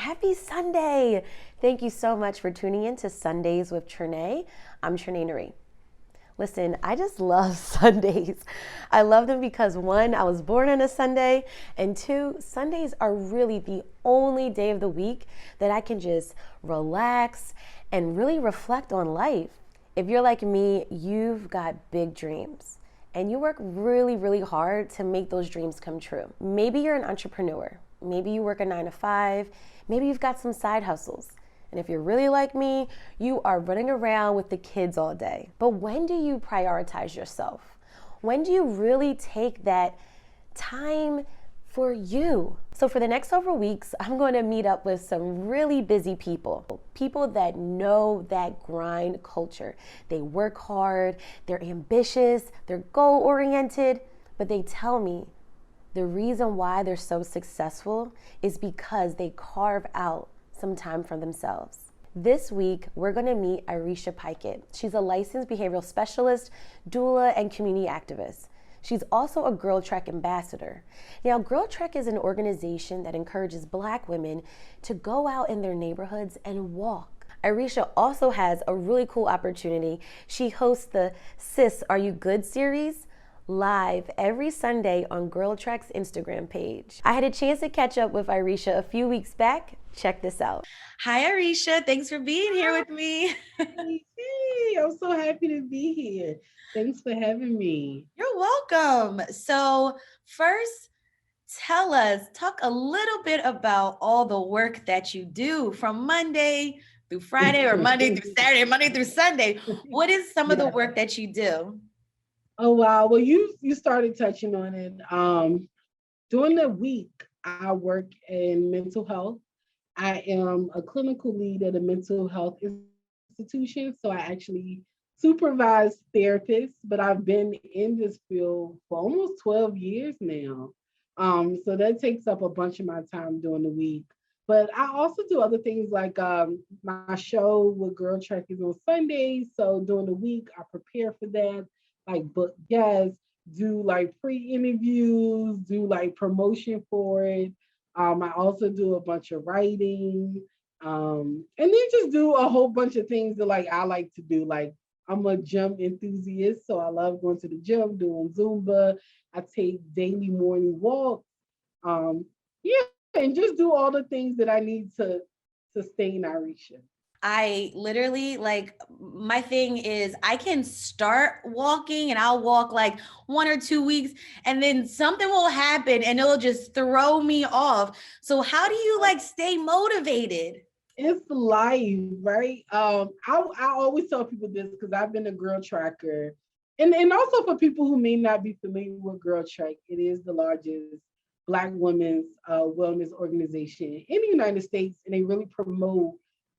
Happy Sunday. Thank you so much for tuning in to Sundays with Trenae. I'm Trenae. Listen, I just love Sundays. I love them because one, I was born on a Sunday, and two, Sundays are really the only day of the week that I can just relax and really reflect on life. If you're like me, you've got big dreams and you work really, really hard to make those dreams come true. Maybe you're an entrepreneur. Maybe you work a 9 to 5. Maybe you've got some side hustles. And if you're really like me, you are running around with the kids all day. But when do you prioritize yourself? When do you really take that time for you? So for the next several weeks, I'm going to meet up with some really busy people that know that grind culture. They work hard, they're ambitious, they're goal-oriented, but they tell me the reason why they're so successful is because they carve out some time for themselves. This week, we're going to meet Arisha Pikett. She's a licensed behavioral specialist, doula, and community activist. She's also a Girl Trek ambassador. Now, Girl Trek is an organization that encourages Black women to go out in their neighborhoods and walk. Arisha also has a really cool opportunity. She hosts the Sis, Are You Good series live every Sunday on Girl Trek's Instagram page. I had a chance to catch up with Arisha a few weeks back. Check this out. Hi, Arisha. Thanks for being here with me. Hey, I'm so happy to be here. Thanks for having me. You're welcome. So first, talk a little bit about all the work that you do from Monday through Friday or Monday through Saturday, Monday through Sunday. What is some of the work that you do? Oh wow. Well, you started touching on it. During the week, I work in mental health. I am a clinical lead at a mental health institution. So I actually supervise therapists, but I've been in this field for almost 12 years now. So that takes up a bunch of my time during the week. But I also do other things like my show with Girl Trek is on Sundays. So during the week, I prepare for that, like book guests, do like pre-interviews, do like promotion for it. I also do a bunch of writing, and then just do a whole bunch of things that like I like to do. Like I'm a gym enthusiast, so I love going to the gym, doing Zumba. I take daily morning walks. Yeah, and just do all the things that I need to sustain Arisha. I literally my thing is I can start walking and I'll walk like 1 or 2 weeks and then something will happen and it'll just throw me off. So how do you stay motivated? It's life, right? I always tell people this because I've been a girl tracker. And also for people who may not be familiar with Girl Trek, it is the largest Black women's wellness organization in the United States, and they really promote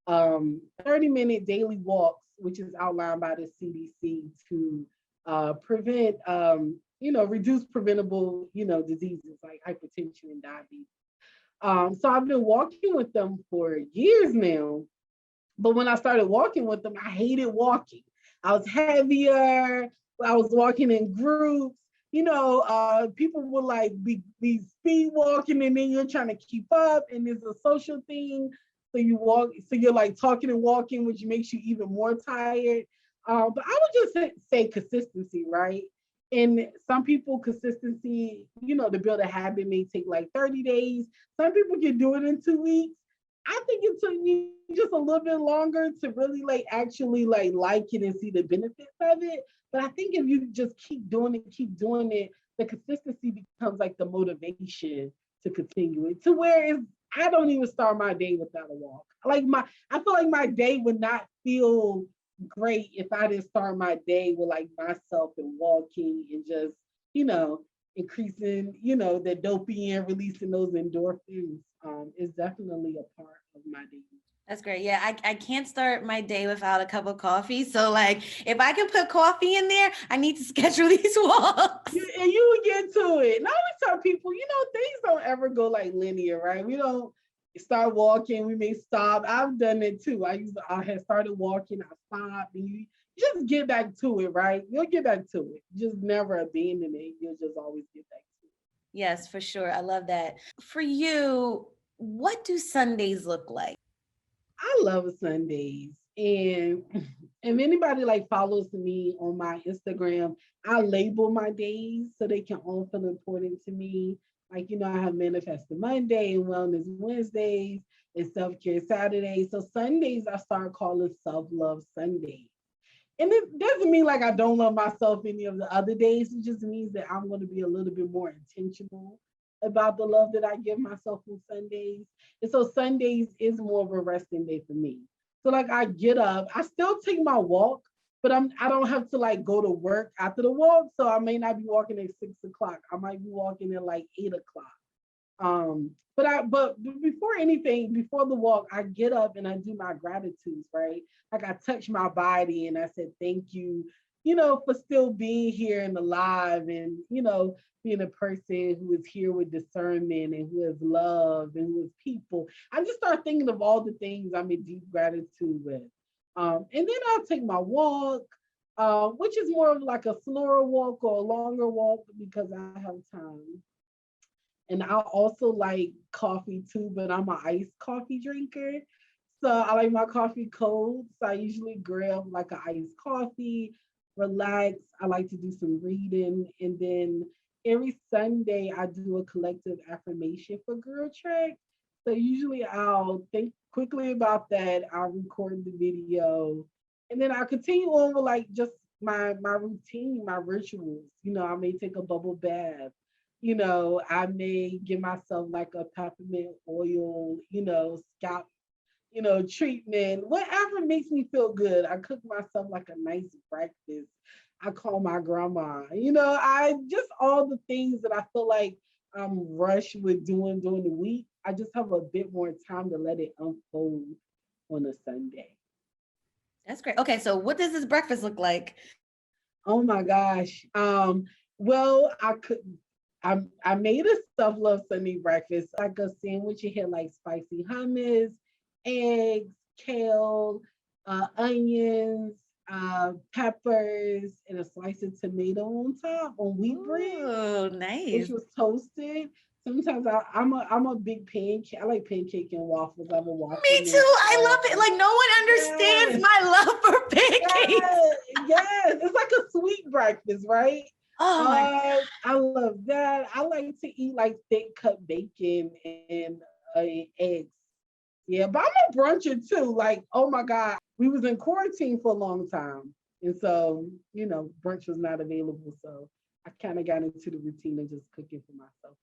30-minute daily walks, which is outlined by the CDC to prevent, reduce preventable, diseases like hypertension and diabetes. So I've been walking with them for years now. But when I started walking with them, I hated walking. I was heavier. I was walking in groups. People would like be speed walking, and then you're trying to keep up, and it's a social thing. So you walk, so you're like talking and walking, which makes you even more tired. But I would just say consistency, right? And some people consistency, to build a habit may take like 30 days. Some people can do it in 2 weeks. I think it took me just a little bit longer to really actually like it and see the benefits of it. But I think if you just keep doing it, the consistency becomes like the motivation to continue it to where I don't even start my day without a walk. I feel like my day would not feel great if I didn't start my day with like myself and walking and just, increasing, the dopamine, releasing those endorphins is definitely a part of my day. That's great. Yeah, I can't start my day without a cup of coffee. So if I can put coffee in there, I need to schedule these walks. And you would get to it. And I always tell people, things don't ever go like linear, right? We don't start walking, we may stop. I've done it too. I had started walking, I stopped, and you just get back to it, right? You'll get back to it. Just never abandon it. You'll just always get back to it. Yes, for sure. I love that. For you, what do Sundays look like? I love Sundays. And if anybody like follows me on my Instagram, I label my days so they can all feel important to me. Like, I have Manifesting Monday and Wellness Wednesdays and Self Care Saturdays. So Sundays, I start calling Self Love Sundays. And it doesn't mean like I don't love myself any of the other days. It just means that I'm going to be a little bit more intentional about the love that I give myself on Sundays. And so Sundays is more of a resting day for me. So like I get up, I still take my walk, but I don't have to like go to work after the walk. So I may not be walking at 6 o'clock. I might be walking at like 8 o'clock. But before anything, before the walk, I get up and I do my gratitudes, right? Like I touch my body and I said, thank you, for still being here and alive and, being a person who is here with discernment and who has love and who is people. I just start thinking of all the things I'm in deep gratitude with. And then I'll take my walk, which is more of like a slower walk or a longer walk because I have time. And I also like coffee too, but I'm an iced coffee drinker. So I like my coffee cold. So I usually grab like an iced coffee, relax. I like to do some reading. And then every Sunday I do a collective affirmation for Girl Track. So usually I'll think quickly about that. I'll record the video. And then I'll continue on with like just my routine, my rituals. I may take a bubble bath. I may give myself like a peppermint oil, scalp, treatment, whatever makes me feel good. I cook myself like a nice breakfast. I call my grandma, I just all the things that I feel like I'm rushed with doing during the week. I just have a bit more time to let it unfold on a Sunday. That's great. Okay, so what does this breakfast look like? Oh my gosh. Well, I made a stuffed love Sunday breakfast, like a sandwich. It had like spicy hummus, eggs, kale, onions, peppers, and a slice of tomato on top on wheat bread, Oh, which nice. was toasted. Sometimes I'm a big pancake. I like pancake and waffles. I'm a waffle Me too. I love it. maker. Like no one understands Yes, my love for pancakes. yes, yes. It's like a sweet breakfast, right? Oh my. I love that. I like to eat like thick cut bacon and eggs. Yeah, but I'm a bruncher too. Like, oh my God, we was in quarantine for a long time. And so, brunch was not available. So I kind of got into the routine of just cooking for myself.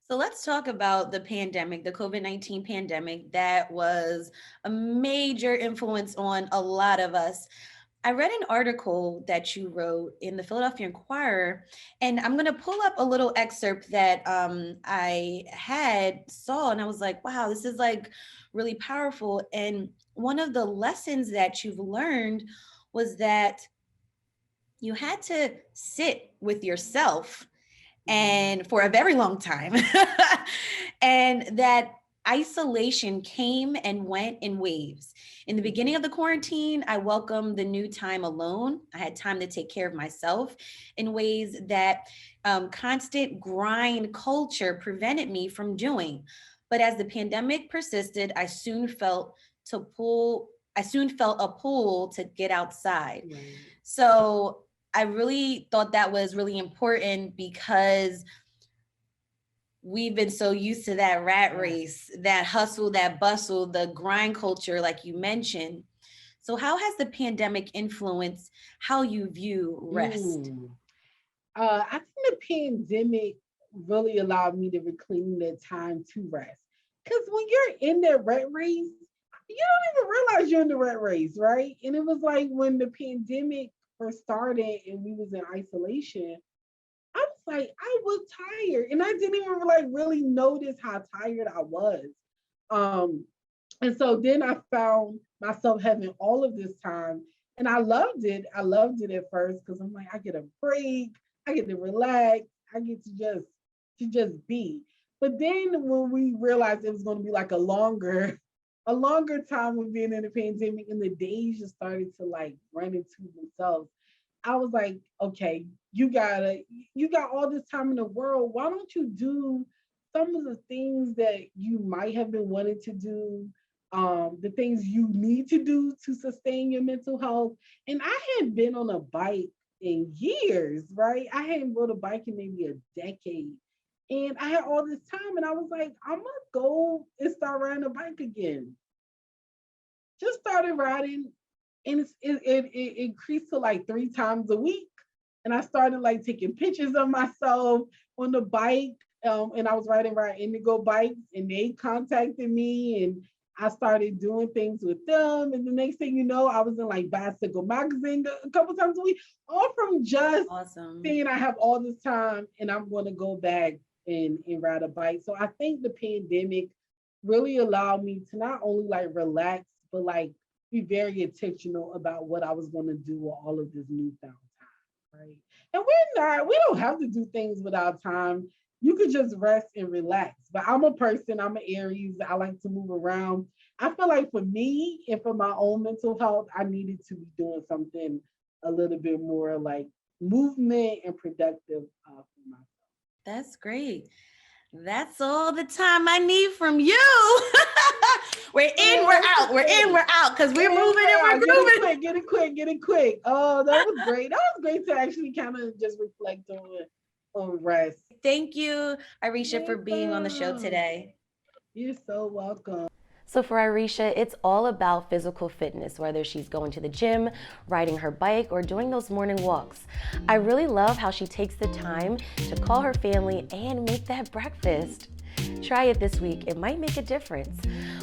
So let's talk about the pandemic, the COVID-19 pandemic that was a major influence on a lot of us. I read an article that you wrote in the Philadelphia Inquirer, and I'm going to pull up a little excerpt that I had saw, and I was like, wow, this is like really powerful. And one of the lessons that you've learned was that you had to sit with yourself Mhm. and for a very long time. And that isolation came and went in waves. In the beginning of the quarantine, I welcomed the new time alone. I had time to take care of myself in ways that constant grind culture prevented me from doing. But as the pandemic persisted, I soon felt a pull to get outside. Right. So I really thought that was really important because we've been so used to that rat Yeah. race, that hustle, that bustle, the grind culture, like you mentioned. So, how has the pandemic influenced how you view rest? Mm. I think the pandemic really allowed me to reclaim that time to rest. Because when you're in that rat race, you don't even realize you're in the rat race, right? And it was like when the pandemic first started and we was in isolation, I was like, I was tired. And I didn't even like really notice how tired I was. Um, and so then I found myself having all of this time and I loved it. I loved it at first because I'm like, I get a break, I get to relax, I get to just be. But then when we realized it was going to be like a longer time of being in the pandemic and the days just started to like run into themselves, I was like, okay, you got all this time in the world. Why don't you do some of the things that you might have been wanting to do, the things you need to do to sustain your mental health. And I hadn't been on a bike in years, right? I hadn't rode a bike in maybe a decade. And I had all this time, and I was like, I'm gonna go and start riding a bike again. Just started riding, and it increased to like 3 times a week. And I started like taking pictures of myself on the bike. And I was riding Indigo bikes, and they contacted me, and I started doing things with them. And the next thing you know, I was in like Bicycle Magazine a couple times a week, all from just Awesome. saying I have all this time and I'm going to go back and ride a bike. So I think the pandemic really allowed me to not only like relax, but like be very intentional about what I was going to do with all of this newfound time, right? And we don't have to do things without time. You could just rest and relax. But I'm a person, I'm an Aries, I like to move around. I feel like for me and for my own mental health, I needed to be doing something a little bit more like movement and productive for myself. That's great. That's all the time I need from you. We're in, we're out. We're in, we're out because we're moving and we're grooving. Get it quick. Oh, that was great. That was great to actually kind of just reflect on rest. Thank you, Arisha, for being on the show today. You're so welcome. So for Arisha, it's all about physical fitness, whether she's going to the gym, riding her bike, or doing those morning walks. I really love how she takes the time to call her family and make that breakfast. Try it this week. It might make a difference.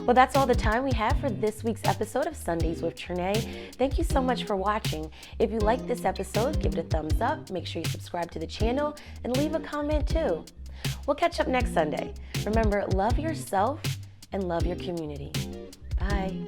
Well, that's all the time we have for this week's episode of Sundays with Trenae. Thank you so much for watching. If you liked this episode, give it a thumbs up. Make sure you subscribe to the channel and leave a comment too. We'll catch up next Sunday. Remember, love yourself and love your community. Bye.